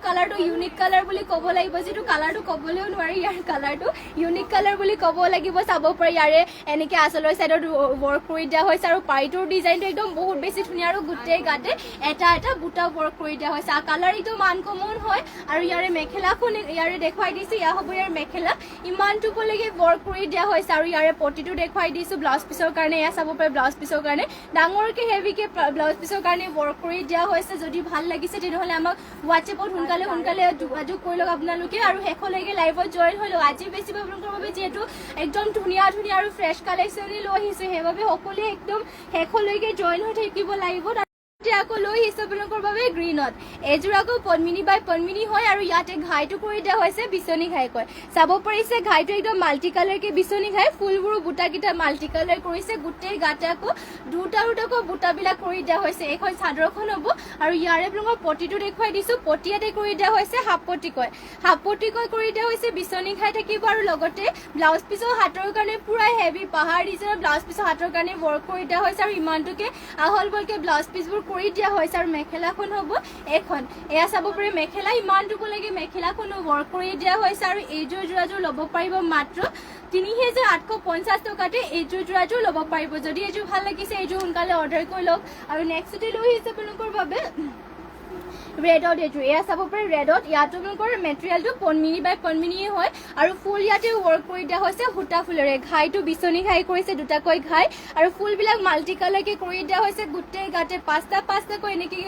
কালাৰটো ইউনিক কালাৰ বুলি ক'ব লাগিব যিটো কালাৰটো ক'বলৈও নোৱাৰি ইয়াৰ কালাৰটো ইউনিক কালাৰ বুলি ক'ব লাগিব চাব পাৰে ইয়াৰে এনেকৈ আঁচলৰ চাইডত ৱৰ্ক কৰি দিয়া হৈছে আৰু পাৰিটোৰ ডিজাইনটো একদম বহুত বেছি ধুনীয়া আৰু গোটেই গাতে এটা বুটা ৱৰ্ক কৰি দিয়া হৈছে কালাৰ একদম আনকমন হয় আৰু ইয়াৰে মেখেলাখন ইয়াৰে দেখুৱাই দিছোঁ এয়া হ'ব ইয়াৰ মেখেলা ইমানটোলৈকে ৱৰ্ক কৰি দিয়া হৈছে আৰু ইয়াৰে পটিটো দেখুৱাই দিছোঁ ব্লাউজ পিচৰ কাৰণে এয়া চাব পাৰে ব্লাউজ পিচৰ কাৰণে ডাঙৰকৈ হেভিকৈ ব্লাউজ পিচৰ কাৰণে ৱৰ্ক কৰি দিয়া হৈছে যদি ভাল লাগিছে তেনেহ'লে আমাক হোৱাটছএপত সোনকালে যোগাযোগ কৰি লওক আপোনালোকে আৰু শেষলৈকে লাইভত জইন হৈ লওক আজি বেছি আপোনালোকৰ বাবে যিহেতু একদম ধুনীয়া আৰু ফ্ৰেছ কালেকশ্যনেই লৈ আহিছোঁ সেইবাবে সকলোৱে একদম শেষলৈকে জইন হৈ থাকিব লাগিব আকৌ লৈ আহিছোঁ আপোনালোকৰ বাবে গ্ৰীণত এইযোৰ আকৌ পদ্মিনী বাই পদ্মিনী হয় আৰু ইয়াতে ঘাইটো কৰি দিয়া হৈছে বিচনী ঘাই কয় চাব পাৰিছে ঘাইটো একদম মাল্টি কালাৰকৈ বিচনী ঘাই ফুলবোৰো বুটাকেইটা মাল্টি কালাৰ কৰিছে গোটেই গাতে আকৌ দুটাকৈ বুটাবিলাক কৰি দিয়া হৈছে এইখন চাদৰখন হ'ব আৰু ইয়াৰে আপোনালোকৰ পটিটো দেখুৱাই দিছোঁ পটিয়াতে কৰি দিয়া হৈছে হাফ পটিকৈ কৰি দিয়া হৈছে বিচনী ঘাই থাকিব আৰু লগতে ব্লাউজ পিচৰ হাতৰ কাৰণে পূৰা হেভি পাহাৰ ডিজাইনৰ ব্লাউজ পিচৰ হাতৰ কাৰণে ৱৰ্ক কৰি দিয়া হৈছে আৰু ইমানটোকে আহল বলকৈ ব্লাউজ পিচবোৰ কৰি দিয়া হৈছে আৰু মেখেলাখন হ'ব এখন এয়া চাব পাৰি মেখেলা ইমানটোলৈকে মেখেলাখনো ৱৰ্ক কৰি দিয়া হৈছে আৰু এইযোৰ যোৰাযোৰ ল'ব পাৰিব মাত্ৰ ৩,৮৫০ টকাতে এইযোৰ যোৰাযোৰ ল'ব পাৰিব যদি এইযোৰ ভাল লাগিছে এইযোৰ সোনকালে অৰ্ডাৰ কৰি লওক আৰু নেক্সটতে লৈ আহিছে আপোনালোকৰ বাবে ৰেডত এইযোৰ এয়া চাব পাৰে ৰেডত ইয়াতো আপোনালোকৰ মেটেৰিয়েলটো পদ্মিনী বাই পদ্মিনীয়ে হয় আৰু ফুল ইয়াতে ৱৰ্ক কৰি দিয়া হৈছে সূতা ফুলেৰে ঘাইটো বিচনী ঘাই কৰিছে দুটাকৈ ঘাই আৰু ফুলবিলাক মাল্টি কালাৰকৈ কৰি দিয়া হৈছে গোটেই গাতে পাঁচটাকৈ এনেকৈ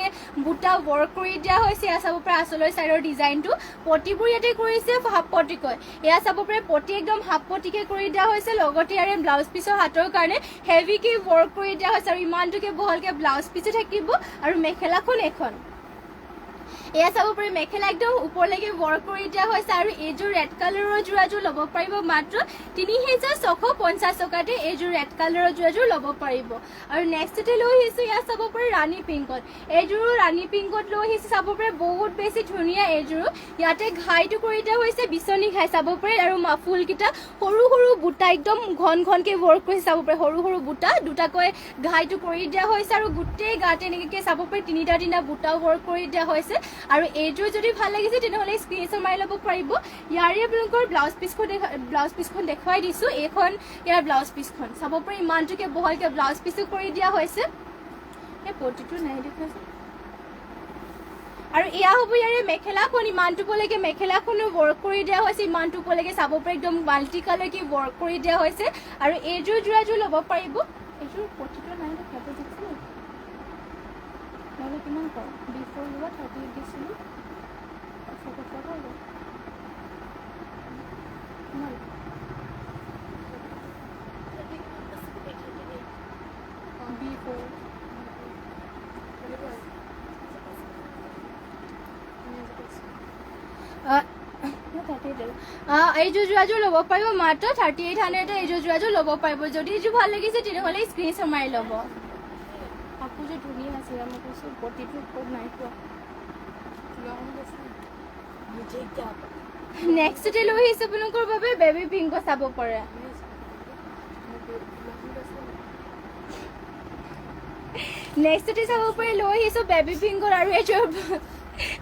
বুটা ৱৰ্ক কৰি দিয়া হৈছে এয়া চাব পাৰে আঁচলৰ চাইডৰ ডিজাইনটো পটিবোৰ ইয়াতে কৰিছে হাফ পটিকৈ এয়া চাব পাৰে পটি একদম হাফ পটিকৈ কৰি দিয়া হৈছে লগতে ইয়াৰে ব্লাউজ পিচৰ হাতৰ কাৰণে হেভিকৈ ৱৰ্ক কৰি দিয়া হৈছে আৰু ইমানটোকে বহলকৈ ব্লাউজ পিচো থাকিব আৰু মেখেলাখন এখন এয়া চাব পাৰি মেখেলা একদম ওপৰলৈকে ৱৰ্ক কৰি দিয়া হৈছে আৰু এইযোৰ ৰেড কালাৰৰ যোৰাযোৰ ল'ব পাৰিব মাত্ৰ ৩,৬৫০ টকাতে এইযোৰ ৰেড কালাৰৰ যোৰাযোৰ ল'ব পাৰিব আৰু নেক্সটতে লৈ আহিছোঁ ইয়াত চাব পাৰি ৰাণী পিংকত এইযোৰো ৰাণী পিংকত লৈ আহিছোঁ চাব পাৰি বহুত বেছি ধুনীয়া এইযোৰো ইয়াতে ঘাইটো কৰি দিয়া হৈছে বিচনী ঘাই চাব পাৰি আৰু ফুলকেইটা সৰু বুটা একদম ঘনকৈ ৱৰ্ক কৰিছে চাব পাৰি সৰু বুটা দুটাকৈ ঘাইটো কৰি দিয়া হৈছে আৰু গোটেই গাতে এনেকৈ চাব পাৰি তিনিটা বুটাও ৱৰ্ক কৰি দিয়া হৈছে আৰু এইযোৰ যদি ভাল লাগিছে তেনেহ'লে স্ক্ৰীনশ্বট মাৰি ল'ব পাৰিব ইয়াৰে আপোনালোকৰ ব্লাউজ পিচখন দেখুৱাই দিছোঁ এইখন ইয়াৰ ব্লাউজ পিচখন চাব পাৰি ইমানটোকে বহলকৈ ব্লাউজ পিচো কৰি দিয়া হৈছে এই পটিটো নাই দেখুৱাইছে আৰু এয়া হ'ব ইয়াৰে মেখেলাখন ইমানটো পলৈকে মেখেলাখনো ৱৰ্ক কৰি দিয়া হৈছে ইমানটো পলৈকে চাব পাৰে একদম মাল্টি কালাৰ কি ৱৰ্ক কৰি দিয়া হৈছে আৰু এইযোৰ যোৰাযোৰ ল'ব পাৰিব এইযোৰ পটিটো নাই ফটো দিছিলোঁ নহ'লে কিমান কম বিফৰ লোৱা 38 দিছিলোঁ ফটো ফটো বিফৰ এইযোৰ যোৰাযোৰ ল'ব পাৰিব মাত্ৰ 3800 এইযোৰ যোৰাযোৰ ল'ব পাৰিব যদি এইযোৰ ভাল লাগিছে তেনেহ'লে স্ক্ৰীনশ্বট মাৰি ল'ব কাপোৰযোৰ ধুনীয়া আছে মই কৈছোঁ পটিটো ওপৰত নাই পোৱা নেক্সটতে লৈ আহিছে আপোনালোকৰ বাবে বেবী পিংক চাব পাৰে নেক্সটতে চাব পাৰে লৈ আহিছোঁ বেবী পিংকৰ আৰু এইযোৰ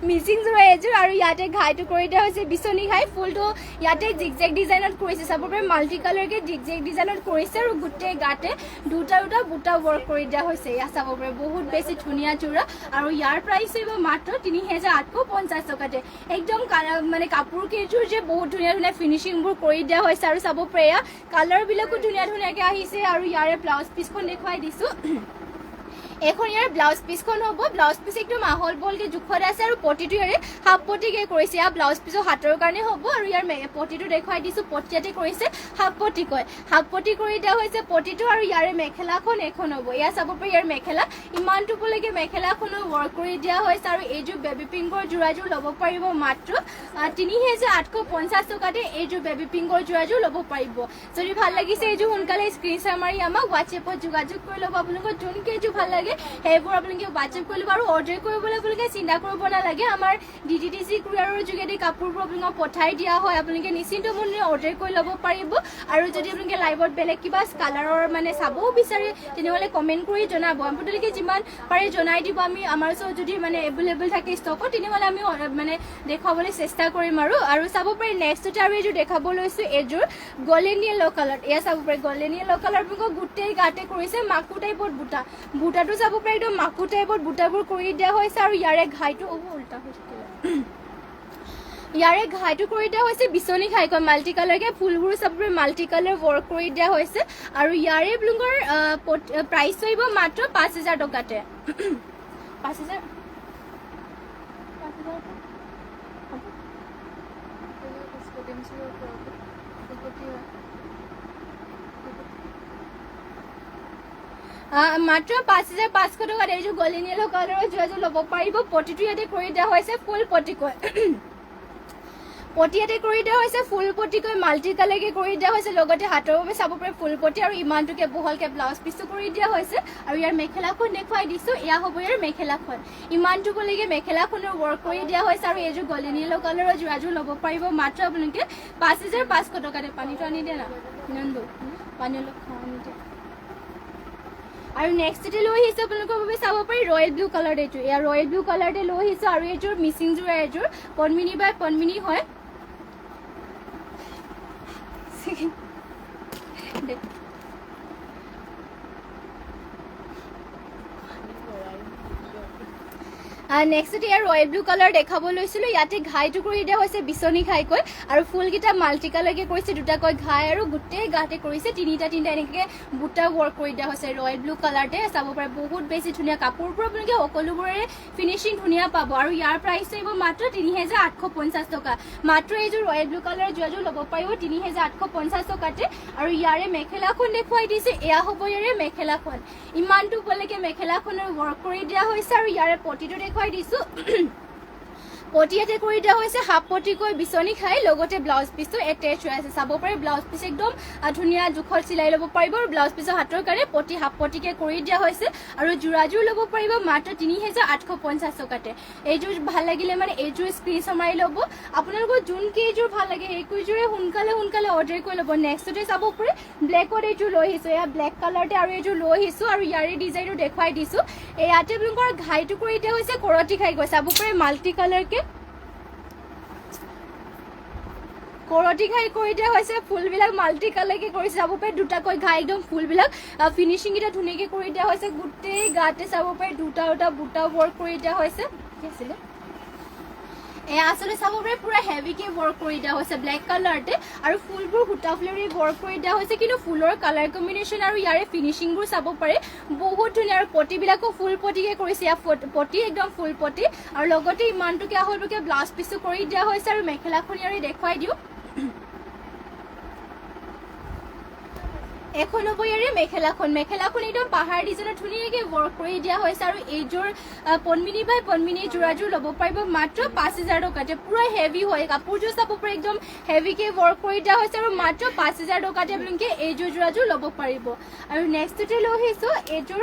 মিচিং যোৰা এযোৰ আৰু ইয়াতে ঘাইটো কৰি দিয়া হৈছে বিচনী ঘাই ফুলটো ইয়াতে জিগজেগ ডিজাইনত কৰিছে চাব পাৰে মাল্টি কালাৰকে জিগজেগ ডিজাইনত কৰিছে আৰু গোটেই গাতে দুটা দুটা বুটা ৱৰ্ক কৰি দিয়া হৈছে ইয়াত চাব পাৰে বহুত বেছি ধুনীয়া যোৰা আৰু ইয়াৰ প্ৰাইচ হ'ব মাত্ৰ 3850 টকাতে একদম মানে কাপোৰ কেইযোৰ যে বহুত ধুনীয়া ধুনীয়া ফিনিচিংবোৰ কৰি দিয়া হৈছে আৰু চাব পাৰে এয়া কালাৰবিলাকো ধুনীয়া ধুনীয়াকৈ আহিছে আৰু ইয়াৰে ব্লাউজ পিচখন দেখুৱাই দিছোঁ এখন ইয়াৰ ব্লাউজ পিচখন হ'ব ব্লাউজ পিচ একদম আহল বহলকে জোখত আছে আৰু পটিটো ইয়াৰে হাফ পটিকে কৰিছে ইয়াৰ ব্লাউজ পিচৰ হাতৰ কাৰণে হ'ব আৰু ইয়াৰ পটিটো দেখুৱাই দিছোঁ পটিয়াতে কৰিছে হাফ পটি কয় হাফ পটি কৰি দিয়া হৈছে পটিটো আৰু ইয়াৰে মেখেলাখন এখন হ'ব এয়া চাব পাৰে ইয়াৰ মেখেলা ইমানটো পলৈকে মেখেলাখনো ৱৰ্ক কৰি দিয়া হৈছে আৰু এইযোৰ বেবী পিংকৰ যোৰাযোৰ ল'ব পাৰিব মাত্ৰ 3850 টকাতে এইযোৰ বেবী পিংকৰ যোৰাযোৰ ল'ব পাৰিব যদি ভাল লাগিছে এইযোৰ সোনকালে স্ক্ৰীনশ্বট মাৰি আমাক হোৱাটছএপত যোগাযোগ কৰি ল'ব আপোনালোকৰ যোন কেইযোৰ ভাল লাগে সেইবোৰ আপোনালোকে হোৱাটছএপ কৰি ল'ব আৰু অৰ্ডাৰ কৰিবলৈ আপোনালোকে চিন্তা কৰিব নালাগে আমাৰ DTDC কুৰিয়াৰৰ যোগেদি কাপোৰবোৰ আপোনালোকক পঠাই দিয়া হয় আপোনালোকে নিশ্চিন্ত মনে অৰ্ডাৰ কৰি ল'ব পাৰিব আৰু যদি আপোনালোকে লাইভত বেলেগ কিবা কালাৰৰ মানে চাবও বিচাৰে তেনেহ'লে কমেণ্ট কৰি জনাব আপোনালোকে যিমান পাৰে জনাই দিব আমি আমাৰ ওচৰত যদি মানে এভেইলেবল থাকে ষ্টকত তেনেহ'লে আমি মানে দেখুৱাবলৈ চেষ্টা কৰিম আৰু চাব পাৰি নেক্সটতে আৰু এইযোৰ দেখাব লৈছোঁ এইযোৰ গল্ডেন য়েলো কালাৰ এয়া চাব পাৰি গল্ডেন য়েলো কালাৰ আপোনালোকক গোটেই গাতে কৰিছে মাকু টাইপত বুটাটো চাব পাৰি একদম মাকু টাইপত বুটাবোৰ কৰি দিয়া হৈছে আৰু ইয়াৰে ঘাইটো উল্টা হৈ থাকিলে ইয়াৰে ঘাইটো কৰি দিয়া হৈছে বিচনী ঘাইকৈ মাল্টি কালাৰকে ফুলবোৰ চাব পাৰি মাল্টি কালাৰ ৱৰ্ক কৰি দিয়া হৈছে আৰু ইয়াৰে আপোনালোকৰ প্ৰাইচ আহিব মাত্ৰ 5000 টকাতে 5000 মাত্ৰ 5500 টকাত এইযোৰ গল্ডেন য়েলো কালাৰৰ যোৰাযোৰ ল'ব পাৰিব পটিটো ইয়াতে কৰি দিয়া হৈছে ফুল পটিকৈ পটি ইয়াতে কৰি দিয়া হৈছে ফুল পটিকৈ মাল্টি কালাৰকে কৰি দিয়া হৈছে লগতে হাতৰ বাবে চাব পাৰে ফুল পটি আৰু ইমানটোকে বহলকে ব্লাউজ পিচটো কৰি দিয়া হৈছে আৰু ইয়াৰ মেখেলাখন দেখুৱাই দিছোঁ এয়া হ'ব ইয়াৰ মেখেলাখন ইমানটো পলৈকে মেখেলাখনৰ ৱৰ্ক কৰি দিয়া হৈছে আৰু এইযোৰ গল্ডেন য়েলো কালাৰৰ যোৰাযোৰ ল'ব পাৰিব মাত্ৰ আপোনালোকে 5500 টকাতে পানীটো আনি দিয়ে না নন্দু পানী অলপ আনি দিয়ে আৰু নেক্সটতে লৈ আহিছোঁ আপোনালোকৰ বাবে চাব পাৰি ৰয়েল ব্লু কালাৰ এইটো এয়া ৰয়েল ব্লু কালাৰতে লৈ আহিছোঁ আৰু এইযোৰ মিচিং যোৰা এইযোৰ পদ্মিনী বাই পদ্মিনী হয় নেক্সট ইয়াৰ ৰয়েল ব্লু কালাৰ দেখাব লৈছিলোঁ ইয়াতে ঘাইটো কৰি দিয়া হৈছে বিচনী ঘাইকৈ আৰু ফুলকেইটা মাল্টি কালাৰকে কৰিছে দুটাকৈ ঘাই আৰু গোটেই গাতে কৰিছে তিনিটা এনেকৈ বুটা ৱৰ্ক কৰি দিয়া হৈছে ৰয়েল ব্লু কালাৰতে চাব পাৰে বহুত বেছি ধুনীয়া কাপোৰবোৰ আপোনালোকে সকলোবোৰে ফিনিচিং ধুনীয়া পাব আৰু ইয়াৰ প্ৰাইচ আহিব মাত্ৰ 3850 টকা মাত্ৰ এইযোৰ ৰয়েল ব্লু কালাৰৰ যোৰাযোৰ ল'ব পাৰিব 3850 টকাতে আৰু ইয়াৰে মেখেলাখন দেখুৱাই দিছে এয়া হ'ব ইয়াৰে মেখেলাখন ইমানটো পলৈকে মেখেলাখনৰ ৱৰ্ক কৰি দিয়া হৈছে আৰু ইয়াৰে পটিটো দেখুৱাই দিছোঁ পটিয়াতে কৰি দিয়া হৈছে হাফ পটিকৈ বিচনী খাই লগতে ব্লাউজ পিচটো এটেচ হৈ আছে চাব পাৰে ব্লাউজ পিচ একদম ধুনীয়া জোখত চিলাই ল'ব পাৰিব আৰু ব্লাউজ পিচৰ হাতৰ কাৰণে পটি হাফ পটিকে কৰি দিয়া হৈছে আৰু যোৰাযোৰ ল'ব পাৰিব মাত্ৰ 3850 টকাতে এইযোৰ ভাল লাগিলে মানে এইযোৰ স্ক্ৰীনশ্বট মাৰি ল'ব আপোনালোকৰ যোন কেইযোৰ ভাল লাগে সেইকেইযোৰে সোনকালে অৰ্ডাৰ কৰি ল'ব নেক্সটতে চাব পাৰে ব্লেকত এইযোৰ লৈ আহিছোঁ এয়া ব্লেক কালাৰতে আৰু এইযোৰ লৈ আহিছোঁ আৰু ইয়াৰে ডিজাইনটো দেখুৱাই দিছোঁ ইয়াতে আপোনালোকৰ ঘাইটো কৰি দিয়া হৈছে কৰতি খাই গৈ চাব পাৰে মাল্টি কালাৰকে কৰতি ঘাই কৰি দিয়া হৈছে ফুলবিলাক মাল্টি কালাৰকে কৰিছে চাব পাৰে দুটাকৈ ঘাই একদম ফুলবিলাক ফিনিচিংকেইটা ধুনীয়াকৈ কৰি দিয়া হৈছে গোটেই গাতে চাব পাৰে দুটা বুটা ৱৰ্ক কৰি দিয়া হৈছে কি আছিলে এয়া আসলে চাব পাৰে পুৰা হেভিকে ৱৰ্ক কৰি দিয়া হৈছে ব্লেক কালাৰতে আৰু ফুলবোৰ সূতা ফুলেৰে ৱৰ্ক কৰি দিয়া হৈছে কিন্তু ফুলৰ কালাৰ কম্বিনেশ্যন আৰু ইয়াৰে ফিনিচিংবোৰ চাব পাৰে বহুত ধুনীয়া আৰু পটিবিলাকো ফুল পটিকে কৰিছে ইয়াৰ পটি একদম ফুল পটি আৰু লগতে ইমানটোকে আহলকে ব্লাউজ পিছো কৰি দিয়া হৈছে আৰু মেখেলাখন ইয়াৰে দেখুৱাই দিওঁ এখন হ'ব ইয়াৰে মেখেলাখন একদম পাহাৰ ডিজাইনত ধুনীয়াকৈ ৱৰ্ক কৰি দিয়া হৈছে আৰু এইযোৰ পদ্মিনী বাই পদ্মিনী যোৰাযোৰ ল'ব পাৰিব মাত্ৰ 5,000 টকাতে পুৰা হেভি হয় কাপোৰযোৰ চাব পাৰে একদম হেভিকে ৱৰ্ক কৰি দিয়া হৈছে আৰু মাত্ৰ 5,000 টকাতে আপোনালোকে এইযোৰ যোৰাযোৰ ল'ব পাৰিব আৰু নেক্সটতে লৈ আহিছোঁ এইযোৰ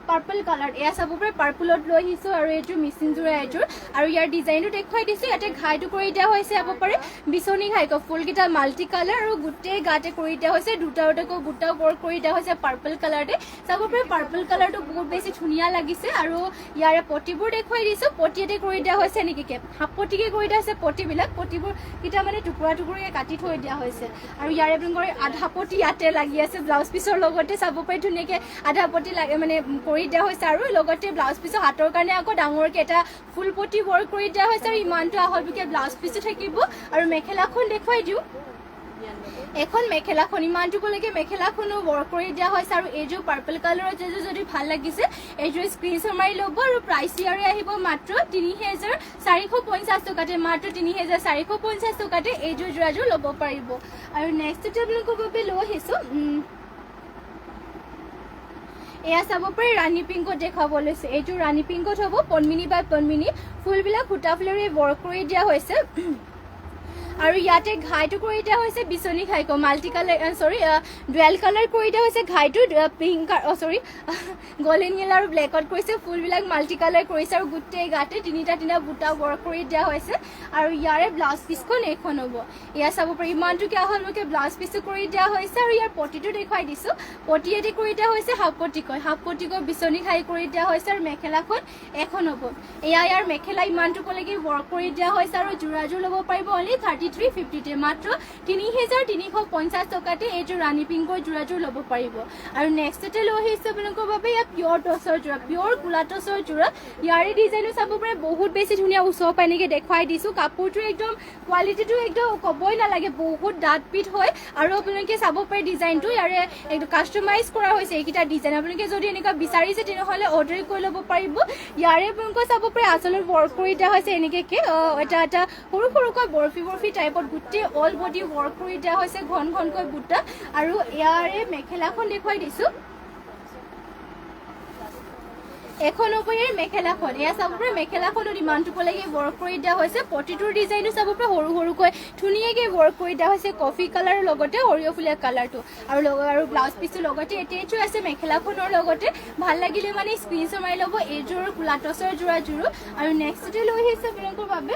পাৰ্পল কালাৰ এয়া চাব পাৰে পাৰ্পলত লৈ আহিছোঁ আৰু এইযোৰ মিচিং যোৰা এইযোৰ আৰু ইয়াৰ ডিজাইনটো দেখুৱাই দিছোঁ ইয়াতে ঘাইটো কৰি দিয়া হৈছে চাব পাৰে বিচনী ঘাইক ফুলকেইটা মাল্টি কালাৰ আৰু গোটেই গাতে কৰি দিয়া হৈছে দুটাকৈ বুটা ৱৰ্ক কৰি দিয়া হৈছে পাৰ্পল কালাৰতে চাব পাৰে পাৰ্পল কালাৰটো বহুত বেছি ধুনীয়া লাগিছে আৰু ইয়াৰে পটিবোৰ দেখুৱাই দিছোঁ পটিয়াতে কৰি দিয়া হৈছে এনেকৈ হাফ পটিকে কৰি দিয়া হৈছে পটিবোৰ কেইটা মানে টুকুৰাকৈ কাটি থৈ দিয়া হৈছে আৰু ইয়াৰে আপোনালোকৰ আধা পটি ইয়াতে লাগি আছে ব্লাউজ পিছৰ লগতে চাব পাৰে ধুনীয়াকৈ আধা পটি লাগে মানে কৰি দিয়া হৈছে আৰু লগতে ব্লাউজ পিছৰ হাতৰ কাৰণে আকৌ ডাঙৰকৈ এটা ফুল পটি ৱৰ্ক কৰি দিয়া হৈছে আৰু ইমানটো আহলকে ব্লাউজ পিছো থাকিব আৰু মেখেলাখন দেখুৱাই দিওঁ এখন মেখেলাখন ইমানটোলৈকে মেখেলাখনো ৱৰ্ক কৰি দিয়া হৈছে আৰু এইযোৰ পাৰ্পল কালাৰৰ যেযোৰ যদি ভাল লাগিছে এইযোৰ স্ক্ৰীনশ্বট মাৰি ল'ব আৰু প্ৰাইচ ইয়াৰে আহিব মাত্ৰ 3,450 টকাতে মাত্ৰ 3,450 টকাতে এইযোৰ যোৰাযোৰ ল'ব পাৰিব আৰু নেক্সটতে আপোনালোকৰ বাবে লৈ আহিছোঁ এয়া চাব পাৰে ৰাণী পিংকত দেখাব লৈছে এইযোৰ ৰাণী পিংকত হ'ব পদ্মিনী বাই পদ্মিনী ফুলবিলাক সূতা ফুলেৰে ৱৰ্ক কৰি দিয়া হৈছে আৰু ইয়াতে ঘাইটো কৰি দিয়া হৈছে বিচনী ঘাইক মাল্টি কালাৰ ডুৱেল কালাৰ কৰি দিয়া হৈছে ঘাইটো পিংক গল্ডেন য়েলো আৰু ব্লেকত কৰিছে ফুলবিলাক মাল্টি কালাৰ কৰিছে আৰু গোটেই গাতে তিনিটা বুটা ৱৰ্ক কৰি দিয়া হৈছে আৰু ইয়াৰে ব্লাউজ পিচখন এইখন হ'ব এয়া চাব পাৰি ইমানটোকে আহলকে ব্লাউজ পিচো কৰি দিয়া হৈছে আৰু ইয়াৰ পটিটো দেখুৱাই দিছোঁ পটিয়েদি কৰি দিয়া হৈছে হাফ পটিকৈ বিচনী ঘাই কৰি দিয়া হৈছে আৰু মেখেলাখন এখন হ'ব এয়া ইয়াৰ মেখেলা ইমানটোলৈকে ৱৰ্ক কৰি দিয়া হৈছে আৰু যোৰাযোৰ ল'ব পাৰিব অনলি 3,350 মাত্ৰ 3,350 টকাতে এইযোৰ ৰাণী পিংকৰ যোৰাযোৰ ল'ব পাৰিব আৰু নেক্সটতে লৈ আহিছোঁ আপোনালোকৰ বাবে ইয়াত পিয়ৰ টচৰ যোৰা পিয়ৰ কোলা টচৰ যোৰা ইয়াৰে ডিজাইনো চাব পাৰে বহুত বেছি ধুনীয়া ওচৰৰ পৰা এনেকৈ দেখুৱাই দিছোঁ কাপোৰটো একদম কোৱালিটিটো একদম ক'বই নালাগে বহুত ডাঠ পিঠ হয় আৰু আপোনালোকে চাব পাৰে ডিজাইনটো ইয়াৰে একদম কাষ্টমাইজ কৰা হৈছে এইকেইটা ডিজাইন আপোনালোকে যদি এনেকুৱা বিচাৰিছে তেনেহ'লে অৰ্ডাৰ কৰি ল'ব পাৰিব ইয়াৰে আপোনালোকে চাব পাৰে আচলত ৱৰ্ক কৰি দিয়া হৈছে এনেকৈ এটা সৰুকৈ বৰফি টাইপত গোটেই অল বডি ৱৰ্ক কৰি দিয়া হৈছে ঘনকৈ বুটা আৰু ইয়াৰে মেখেলাখন দেখুৱাই দিছোঁ এখন হ'ব ইয়াৰ মেখেলাখন এয়া চাব পাৰে মেখেলাখনত ইমানটোলৈকে ৱৰ্ক কৰি দিয়া হৈছে পটিটোৰ ডিজাইনো চাব পাৰে সৰুকৈ ধুনীয়াকৈ ৱৰ্ক কৰি দিয়া হৈছে কফি কালাৰৰ লগতে সৰিয়হফুলীয়া কালাৰটো আৰু ব্লাউজ পিচটোৰ লগতে এটেচো আছে মেখেলাখনৰ লগতে ভাল লাগিলে মানে স্ক্ৰীনশ্বট মাৰি ল'ব এইযোৰ কোলা টচৰ যোৰাযোৰো আৰু নেক্সটতে লৈ আহিছে আপোনালোকৰ বাবে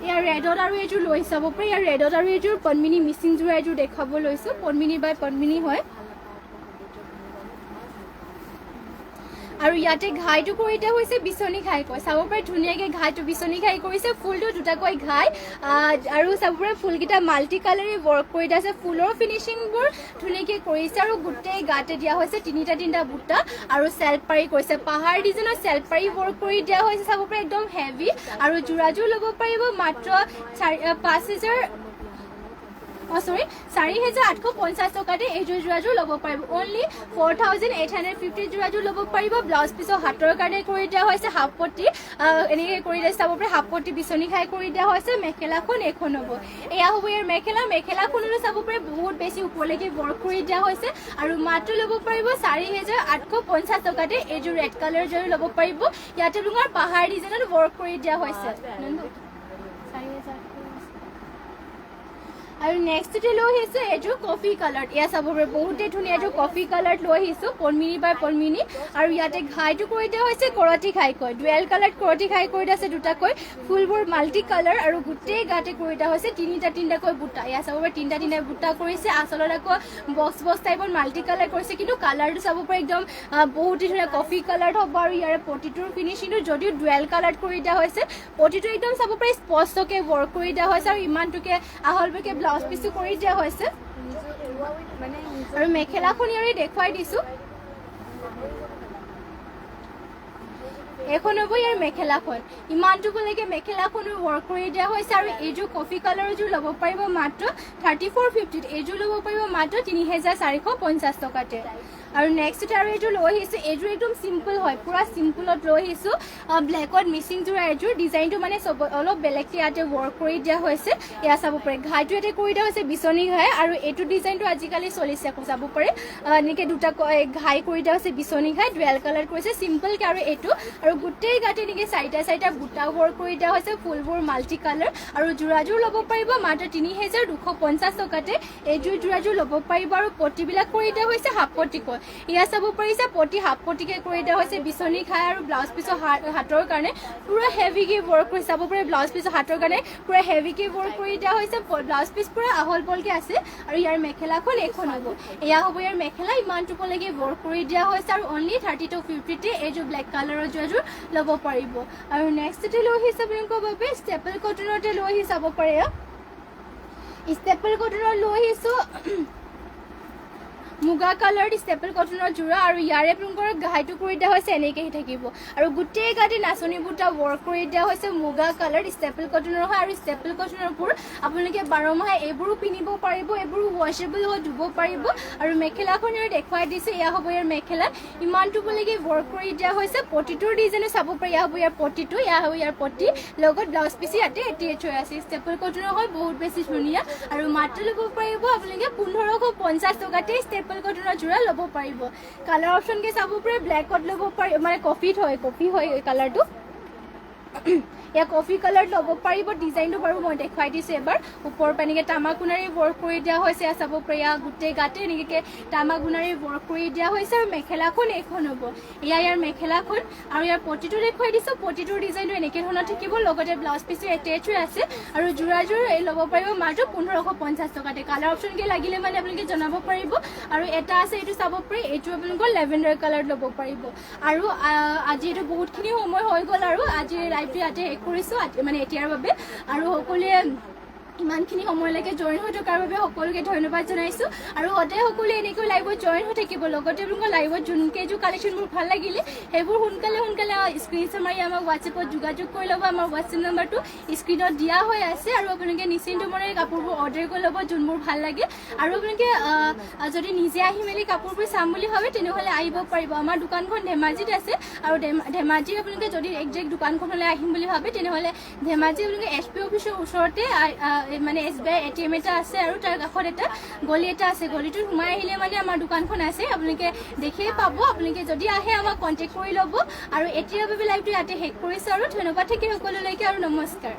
ইয়াৰ ৰেডত আৰু এইযোৰ লৈ চাব পাৰে ইয়াৰ ৰেডত আৰু এইযোৰ পদ্মিনী মিচিং যোৰা এইযোৰ দেখাব লৈছোঁ পদ্মিনী বাই পদ্মিনী হয় আৰু ইয়াতে ঘাইটো কৰি দিয়া হৈছে বিচনী ঘাই কয় চাব পাৰে ধুনীয়াকৈ ঘাইটো বিচনী ঘাই কৰিছে ফুলটো দুটাকৈ ঘাই আৰু চাব পাৰে ফুলকেইটা মাল্টি কালাৰে ৱৰ্ক কৰি দিয়া আছে ফুলৰ ফিনিচিংবোৰ ধুনীয়াকৈ কৰিছে আৰু গোটেই গাতে দিয়া হৈছে তিনিটা বুটা আৰু চেল্ফ পাৰি কৰিছে পাহাৰ ডিজাইনত চেল্ফ পাৰি ৱৰ্ক কৰি দিয়া হৈছে চাব পাৰে একদম হেভি আৰু যোৰাযোৰ ল'ব পাৰিব মাত্ৰ 4,850 টকাতে এইযোৰ যোৰাযোৰ ল'ব পাৰিব অনলি 4,850 যোৰাযোৰ ল'ব পাৰিব ব্লাউজ পিছৰ হাতৰ কাৰণে কৰি দিয়া হৈছে হাফ পটি এনেকৈ কৰি দিয়া চাব পাৰে হাফ পটি বিচনী খাই কৰি দিয়া হৈছে মেখেলাখন এখন হ'ব এয়া হ'ব ইয়াৰ মেখেলাখনৰো চাব পাৰে বহুত বেছি ওপৰলৈকে ৱৰ্ক কৰি দিয়া হৈছে আৰু মাত্ৰ ল'ব পাৰিব 4,850 টকাতে এইযোৰ ৰেড কালাৰ যোৰ ল'ব পাৰিব ইয়াতে তোমাৰ পাহাৰ ডিজাইনত ৱৰ্ক কৰি দিয়া হৈছে 4,000 আৰু নেক্সটতে লৈ আহিছোঁ এইযোৰ কফি কালাৰ এয়া চাব পাৰে বহুতেই ধুনীয়া এইযোৰ কফি কালাৰত লৈ আহিছোঁ পদ্মিনী বাই পদ্মিনী আৰু ইয়াতে ঘাইটো কৰি দিয়া হৈছে কৰতি ঘাইকৈ ডুৱেল কালাৰত কৰতি ঘাই কৰি দিয়া আছে দুটাকৈ ফুলবোৰ মাল্টি কালাৰ আৰু গোটেই গাতে কৰি দিয়া হৈছে তিনিটাকৈ বুটা এয়া চাব পাৰে তিনিটা বুটা কৰিছে আচলত আকৌ বক্স টাইপত মাল্টি কালাৰ কৰিছে কিন্তু কালাৰটো চাব পাৰে একদম বহুতেই ধুনীয়া কফি কালাৰত হ'ব আৰু ইয়াৰে পটিটোৰ ফিনিচিংটো যদিও ডুৱেল কালাৰত কৰি দিয়া হৈছে পটিটো একদম চাব পাৰে স্পষ্টকৈ ৱৰ্ক কৰি দিয়া হৈছে আৰু ইমানটোকে আহলকৈ ব্লাউজ পিচো কৰি দিয়া হৈছে আৰু মেখেলাখন ইয়াৰে দেখুৱাই দিছোঁ এখন হ'ব ইয়াৰ মেখেলাখন ইমানটুকুলৈকে মেখেলাখনৰ ৱৰ্ক কৰি দিয়া হৈছে আৰু এইযোৰ কফি কালাৰযোৰ ল'ব পাৰিব মাত্ৰ 3450 এইযোৰ ল'ব পাৰিব মাত্ৰ 3450 টকাতে আৰু নেক্সট আৰু এইযোৰ লৈ আহিছোঁ এইযোৰ একদম চিম্পল হয় পুৰা চিম্পলত লৈ আহিছোঁ ব্লেকত মিচিং যোৰা এইযোৰ ডিজাইনটো মানে চব অলপ বেলেগকৈ ইয়াতে ৱৰ্ক কৰি দিয়া হৈছে এয়া চাব পাৰে ঘাইটো ইয়াতে কৰি দিয়া হৈছে বিচনী ঘাই আৰু এইটো ডিজাইনটো আজিকালি চলিছে চাব পাৰে এনেকৈ দুটা ঘাই কৰি দিয়া হৈছে বিচনী ঘাই ডুৱেল কালাৰ কৰিছে চিম্পলকৈ আৰু এইটো আৰু গোটেই গাতে এনেকৈ চাৰিটা বুটা ৱৰ্ক কৰি দিয়া হৈছে ফুলবোৰ মাল্টি কালাৰ আৰু যোৰাযোৰ ল'ব পাৰিব মাত্ৰ 3250 টকাতে এইযোৰ যোৰাযোৰ ল'ব পাৰিব আৰু পটিবিলাক কৰি দিয়া হৈছে হাফ পটিকৈ এয়া চাব পাৰিছে পটি হাফ পটিকৈ কৰি দিয়া হৈছে বিচনী খাই আৰু ব্লাউজ পিছৰ হাতৰ কাৰণে পুৰা হেভিকৈ ৱৰ্ক কৰি চাব পাৰে ব্লাউজ পিছৰ হাতৰ কাৰণে পুৰা হেভিকৈ ৱৰ্ক কৰি দিয়া হৈছে ব্লাউজ পিছ পুৰা আহল বহলকৈ আছে আৰু ইয়াৰ মেখেলাখন এইখন হ'ব এয়া হ'ব ইয়াৰ মেখেলা ইমানটুকুলৈকে ৱৰ্ক কৰি দিয়া হৈছে আৰু অনলি 3250 এইযোৰ ব্লেক কালাৰৰ যোৰাযোৰ ল'ব পাৰিব আৰু নেক্সটতে লৈ আহিছে আপোনালোকৰ বাবে ষ্টেপল কটনতে লৈ আহি চাব পাৰে ষ্টেপল কটনৰ লৈ আহিছোঁ মুগা কালাৰ ষ্টেপল কটনৰ যোৰা আৰু ইয়াৰে আপোনালোকৰ ঘাইটো কৰি দিয়া হৈছে এনেকৈ থাকিব আৰু গোটেই গাতে নাচনী বুটা ৱৰ্ক কৰি দিয়া হৈছে মুগা কালাৰ ষ্টেপল কটনৰ হয় আৰু ষ্টেপল কটনৰবোৰ আপোনালোকে 12 মাহে এইবোৰো পিন্ধিব পাৰিব এইবোৰ ৱাশ্বেবল হৈ ধুব পাৰিব আৰু মেখেলাখন ইয়াৰ দেখুৱাই দিছে এয়া হ'ব ইয়াৰ মেখেলা ইমানটুকুলৈকে ৱৰ্ক কৰি দিয়া হৈছে পটিটোৰ ডিজাইনো চাব পাৰি এয়া হ'ব ইয়াৰ পটিটো এয়া হ'ব ইয়াৰ পটি লগত ব্লাউজ পিচ ইয়াতে এটেচ হৈ আছে ষ্টেপল কটনৰ হয় বহুত বেছি ধুনীয়া আৰু মাত্ৰ ল'ব পাৰিব আপোনালোকে 1550 টকাতে ষ্টেপল কটনৰ যোৰা ল'ব পাৰিব কালাৰ অপশ্যনকে চাব পাৰে ব্লেকত ল'ব পাৰিব মানে কফি হয় কালাৰটো এয়া কফি কালাৰ ল'ব পাৰিব ডিজাইনটো বাৰু মই দেখুৱাই দিছোঁ এবাৰ ওপৰৰ পৰা এনেকৈ তামাকুনাৰী ৱৰ্ক কৰি দিয়া হৈছে এয়া চাব পাৰে এয়া গোটেই গাতে এনেকৈ তামাকুনাৰী ৱৰ্ক কৰি দিয়া হৈছে আৰু মেখেলাখন এইখন হ'ব এয়া ইয়াৰ মেখেলাখন আৰু ইয়াৰ পটিটো দেখুৱাই দিছোঁ পটিটোৰ ডিজাইনটো এনেকৈ ধৰণৰ থাকিব লগতে ব্লাউজ পিচো এটেচ হৈ আছে আৰু যোৰাযোৰ ল'ব পাৰিব মাত্ৰ 1550 টকাতে কালাৰ অপশ্যনকৈ লাগিলে মানে আপোনালোকে জনাব পাৰিব আৰু এটা আছে এইটো চাব পাৰি এইটো আপোনালোকৰ লেভেণ্ডাৰ কালাৰ ল'ব পাৰিব আৰু আজি এইটো বহুতখিনি সময় হৈ গ'ল আৰু আজি লাইভটো ইয়াতে শেষ কৰিছোঁ মানে এতিয়াৰ বাবে আৰু সকলোৱে ইমানখিনি সময়লৈকে জইন হৈ থকাৰ বাবে সকলোকে ধন্যবাদ জনাইছোঁ আৰু সদায় সকলোৱে এনেকৈ লাইভত জইন হৈ থাকিব লগতে আপোনালোকৰ লাইভত যোনকেইযোৰ কালেকশ্যনবোৰ ভাল লাগিলে সেইবোৰ সোনকালে স্ক্ৰীনশ্বট মাৰি আমাক হোৱাটছএপত যোগাযোগ কৰি ল'ব আমাৰ হোৱাটছএপ নম্বৰটো স্ক্ৰীনত দিয়া হৈ আছে আৰু আপোনালোকে নিশ্চিন্ত মনেৰে কাপোৰবোৰ অৰ্ডাৰ কৰি ল'ব যোনবোৰ ভাল লাগে আৰু আপোনালোকে যদি নিজে আহি মেলি কাপোৰবোৰ চাম বুলি ভাবে তেনেহ'লে আহিব পাৰিব আমাৰ দোকানখন ধেমাজিত আছে আৰু ধেমাজিৰ আপোনালোকে যদি একজেক্ট দোকানখনলৈ আহিম বুলি ভাবে তেনেহ'লে ধেমাজি আপোনালোকে SP অফিচৰ ওচৰতে মানে SBI ATM এটা আছে আৰু তাৰ কাষত এটা গলি এটা আছে গলিটোত সোমাই আহিলে মানে আমাৰ দোকানখন আছে আপোনালোকে দেখিয়ে পাব আপোনালোকে যদি আহে আমাক কণ্টেক্ট কৰি ল'ব আৰু এতিয়াৰ বাবে লাইভটো ইয়াতে শেষ কৰিছোঁ আৰু ধন্যবাদ থাকিল সকলোলৈকে আৰু নমস্কাৰ